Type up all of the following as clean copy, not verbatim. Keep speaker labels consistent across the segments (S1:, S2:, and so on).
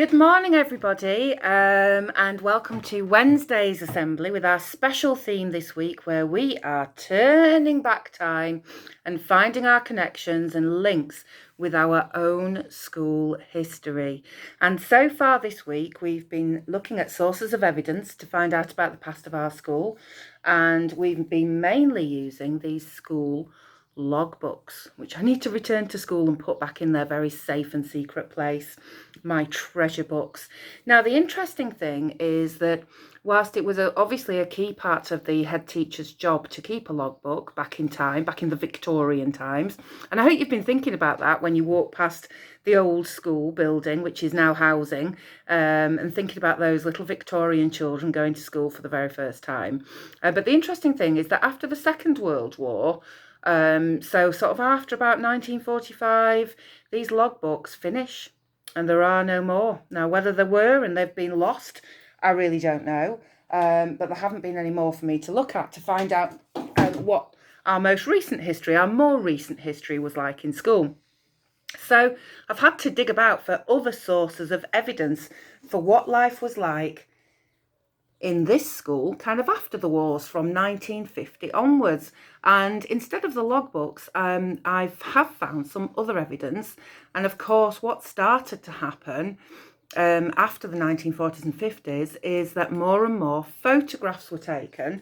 S1: Good morning, everybody, and welcome to Wednesday's assembly with our special theme this week, where we are turning back time and finding our connections and links with our own school history. And so far this week, we've been looking at sources of evidence to find out about the past of our school, and we've been mainly using these school logbooks, which I need to return to school and put back in their very safe and secret place, my treasure books. Now, the interesting thing is that whilst it was obviously a key part of the head teacher's job to keep a logbook back in time, back in the Victorian times, and I hope you've been thinking about that when you walk past the old school building, which is now housing, and thinking about those little Victorian children going to school for the very first time. But the interesting thing is that after the Second World War, so sort of after about 1945, these logbooks finish and there are no more. Now, whether there were and they've been lost, I really don't know. But there haven't been any more for me to look at to find out what our most recent history, our more recent history was like in school. So I've had to dig about for other sources of evidence for what life was like in this school kind of after the wars from 1950 onwards. And instead of the logbooks, I have found some other evidence. And of course, what started to happen after the 1940s and 50s is that more and more photographs were taken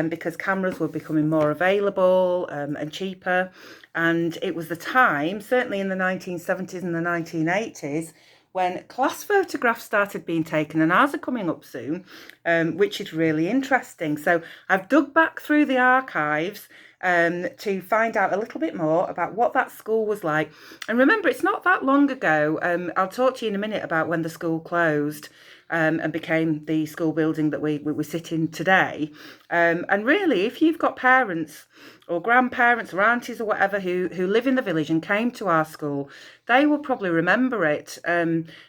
S1: because cameras were becoming more available and cheaper. And it was the time, certainly in the 1970s and the 1980s, when class photographs started being taken, and ours are coming up soon, which is really interesting. So I've dug back through the archives to find out a little bit more about what that school was like. And remember, it's not that long ago. I'll talk to you in a minute about when the school closed and became the school building that we sit in today. And really, if you've got parents or grandparents or aunties or whatever who live in the village and came to our school, they will probably remember it.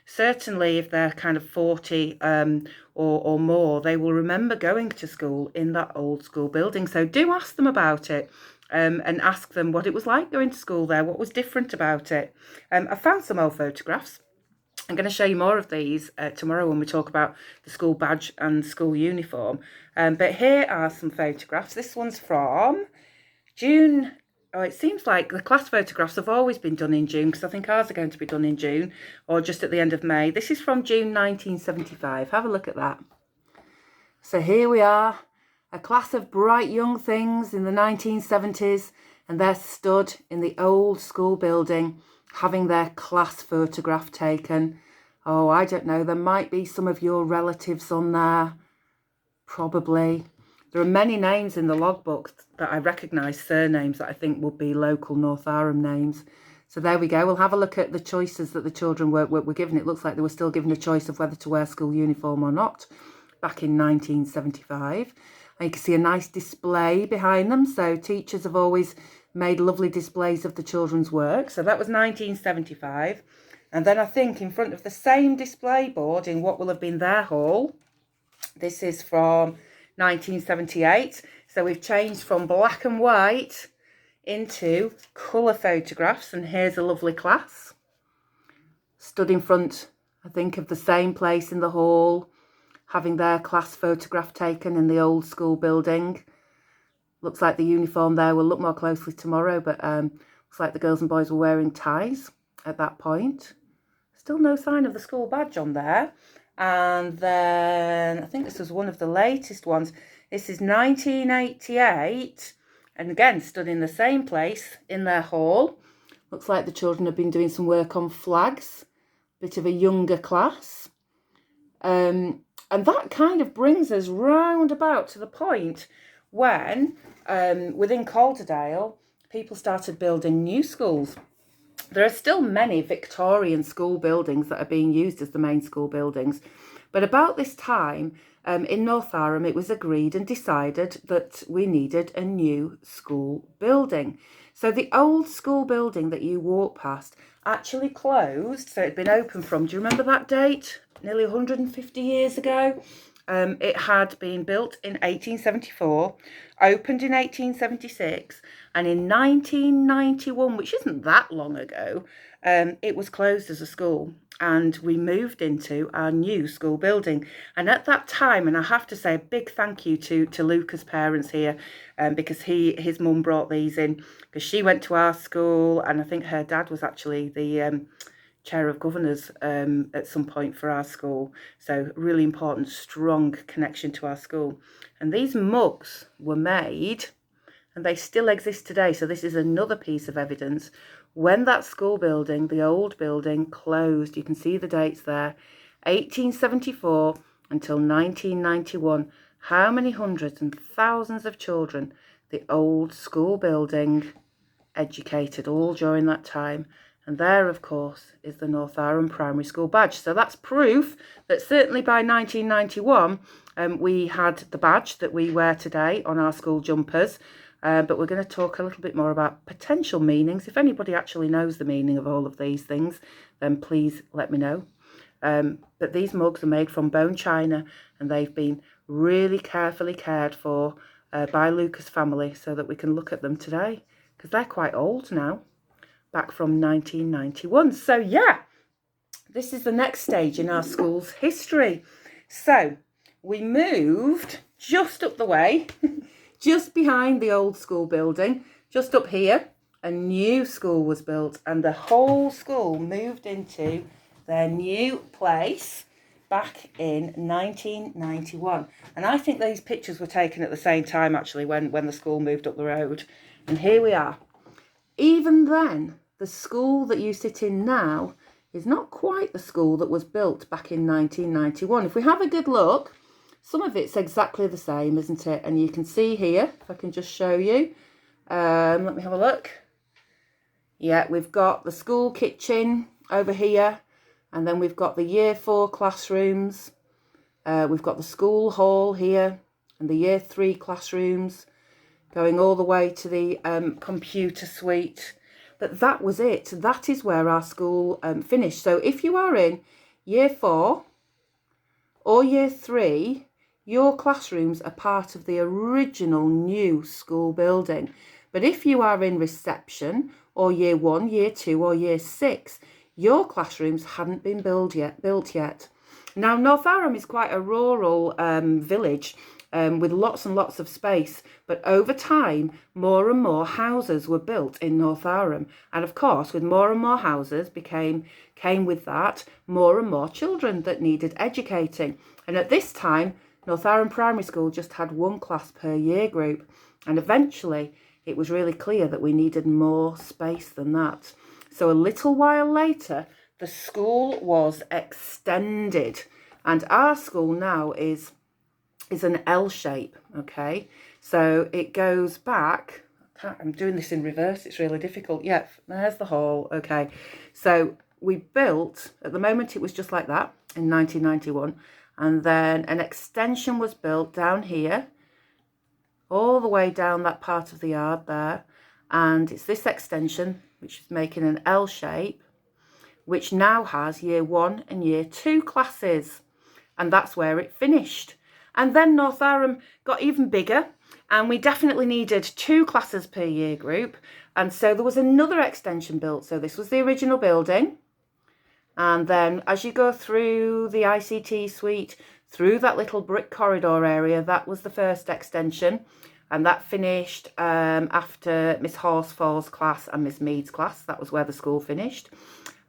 S1: Certainly, if they're kind of 40 or more, they will remember going to school in that old school building. So do ask them about it. And ask them what it was like going to school there, what was different about it. I found some old photographs. I'm going to show you more of these tomorrow when we talk about the school badge and school uniform. But here are some photographs. This one's from June. Oh, it seems like the class photographs have always been done in June, because I think ours are going to be done in June or just at the end of May. This is from June 1975. Have a look at that. So here we are, a class of bright young things in the 1970s, and they're stood in the old school building having their class photograph taken. Oh, I don't know, there might be some of your relatives on there, probably. There are many names in the logbook that I recognise, surnames that I think would be local Northowram names. So there we go. We'll have a look at the choices that the children were given. It looks like they were still given a choice of whether to wear school uniform or not back in 1975. And you can see a nice display behind them. So teachers have always made lovely displays of the children's work. So that was 1975. And then I think in front of the same display board in what will have been their hall, this is from 1978. So we've changed from black and white into colour photographs. And here's a lovely class stood in front, I think, of the same place in the hall, having their class photograph taken in the old school building. Looks like the uniform there, we'll look more closely tomorrow, but looks like the girls and boys were wearing ties at that point. Still no sign of the school badge on there. And then I think this was one of the latest ones. This is 1988, and again stood in the same place in their hall. Looks like the children have been doing some work on flags, bit of a younger class. And that kind of brings us round about to the point when, within Calderdale, people started building new schools. There are still many Victorian school buildings that are being used as the main school buildings. But about this time, in Northowram, it was agreed and decided that we needed a new school building. So the old school building that you walk past actually closed. So it'd been open from, do you remember that date? Nearly 150 years ago. It had been built in 1874, opened in 1876, and in 1991, which isn't that long ago, it was closed as a school. and we moved into our new school building. And at that time, and I have to say a big thank you to Luca's parents here, because his mum brought these in, because she went to our school, and I think her dad was actually the chair of governors at some point for our school. So really important, strong connection to our school. And these mugs were made, and they still exist today. So this is another piece of evidence. When that school building, the old building, closed, you can see the dates there, 1874 until 1991, how many hundreds and thousands of children the old school building educated all during that time. And there, of course, is the Northowram Primary School badge. So that's proof that certainly by 1991, we had the badge that we wear today on our school jumpers. But we're going to talk a little bit more about potential meanings. If anybody actually knows the meaning of all of these things, then please let me know. But these mugs are made from bone china, and they've been really carefully cared for by Luca's family so that we can look at them today, because they're quite old now, back from 1991. So yeah, this is the next stage in our school's history. So we moved just up the way, just behind the old school building, just up here, a new school was built, and the whole school moved into their new place back in 1991. And I think these pictures were taken at the same time, actually, when the school moved up the road. And here we are. Even then, the school that you sit in now is not quite the school that was built back in 1991. If we have a good look, some of it's exactly the same, isn't it? And you can see here, if I can just show you, let me have a look. Yeah, we've got the school kitchen over here, and then we've got the year 4 classrooms. We've got the school hall here, and the year 3 classrooms, going all the way to the computer suite. But that was it. That is where our school finished. So if you are in year 4 or year 3, your classrooms are part of the original new school building. But if you are in reception or year 1, year 2 or year 6, your classrooms hadn't been built yet. Now, Northowram is quite a rural village with lots and lots of space. But over time, more and more houses were built in Northowram. And of course, with more and more houses came with that more and more children that needed educating. And at this time, Northowram Primary School just had 1 class per year group. And eventually, it was really clear that we needed more space than that. So a little while later, the school was extended. And our school now is an L shape, okay? So it goes back, I'm doing this in reverse, it's really difficult. Yeah, there's the hall, okay. So we built, at the moment it was just like that in 1991, and then an extension was built down here, all the way down that part of the yard there, and it's this extension which is making an L shape, which now has year 1 and year 2 classes, and that's where it finished. And then Northowram got even bigger, and we definitely needed 2 classes per year group. And so there was another extension built. So this was the original building. And then as you go through the ICT suite, through that little brick corridor area, that was the first extension. And that finished after Miss Horsfall's class and Miss Mead's class. That was where the school finished.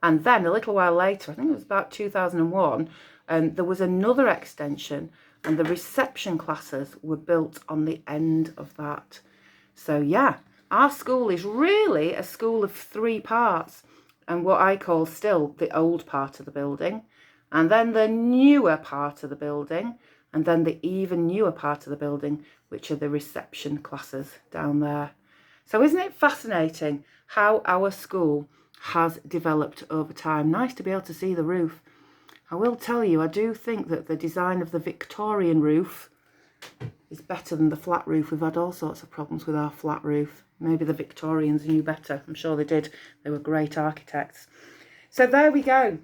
S1: And then a little while later, I think it was about 2001, there was another extension, and the reception classes were built on the end of that. So yeah, our school is really a school of 3 parts, and what I call still the old part of the building, and then the newer part of the building, and then the even newer part of the building, which are the reception classes down there. So isn't it fascinating how our school has developed over time? Nice to be able to see the roof. I will tell you, I do think that the design of the Victorian roof is better than the flat roof. We've had all sorts of problems with our flat roof. Maybe the Victorians knew better. I'm sure they did. They were great architects. So there we go.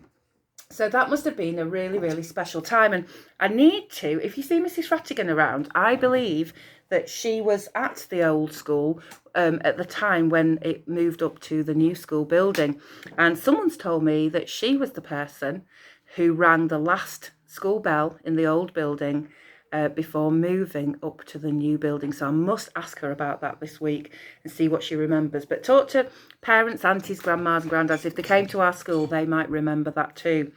S1: So that must have been a really, really special time. And I need to, if you see Mrs. Rattigan around, I believe that she was at the old school at the time when it moved up to the new school building. And someone's told me that she was the person who rang the last school bell in the old building before moving up to the new building. So I must ask her about that this week and see what she remembers. But talk to parents, aunties, grandmas and granddads. If they came to our school, they might remember that too.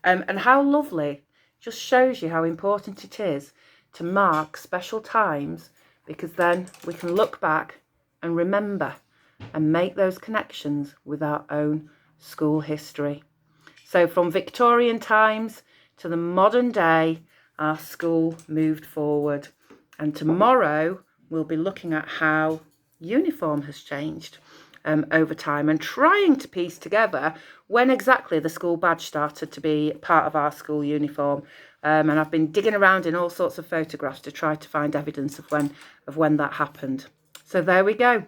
S1: And how lovely. Just shows you how important it is to mark special times, because then we can look back and remember and make those connections with our own school history. So from Victorian times to the modern day, our school moved forward. And tomorrow we'll be looking at how uniform has changed over time and trying to piece together when exactly the school badge started to be part of our school uniform. And I've been digging around in all sorts of photographs to try to find evidence of when that happened. So there we go.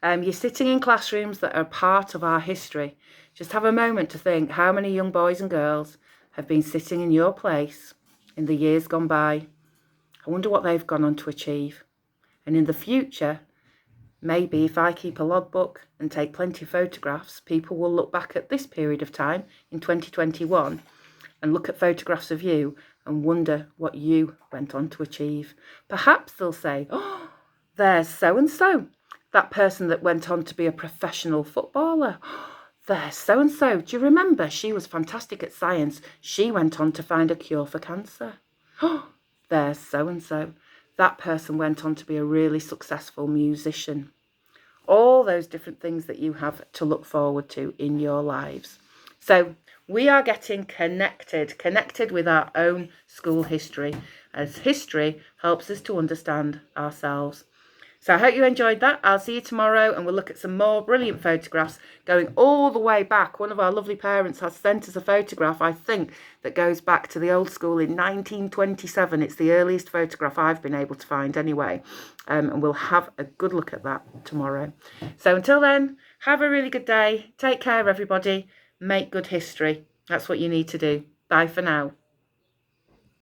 S1: You're sitting in classrooms that are part of our history. Just have a moment to think how many young boys and girls have been sitting in your place in the years gone by. I wonder what they've gone on to achieve. And in the future, maybe if I keep a logbook and take plenty of photographs, people will look back at this period of time in 2021 and look at photographs of you and wonder what you went on to achieve. Perhaps they'll say, oh, there's so-and-so, that person that went on to be a professional footballer. There's so-and-so. Do you remember? She was fantastic at science. She went on to find a cure for cancer. Oh, there's so-and-so. That person went on to be a really successful musician. All those different things that you have to look forward to in your lives. So we are getting connected with our own school history, as history helps us to understand ourselves. So I hope you enjoyed that. I'll see you tomorrow and we'll look at some more brilliant photographs going all the way back. One of our lovely parents has sent us a photograph, I think, that goes back to the old school in 1927. It's the earliest photograph I've been able to find anyway. And we'll have a good look at that tomorrow. So until then, have a really good day. Take care, everybody. Make good history. That's what you need to do. Bye for now.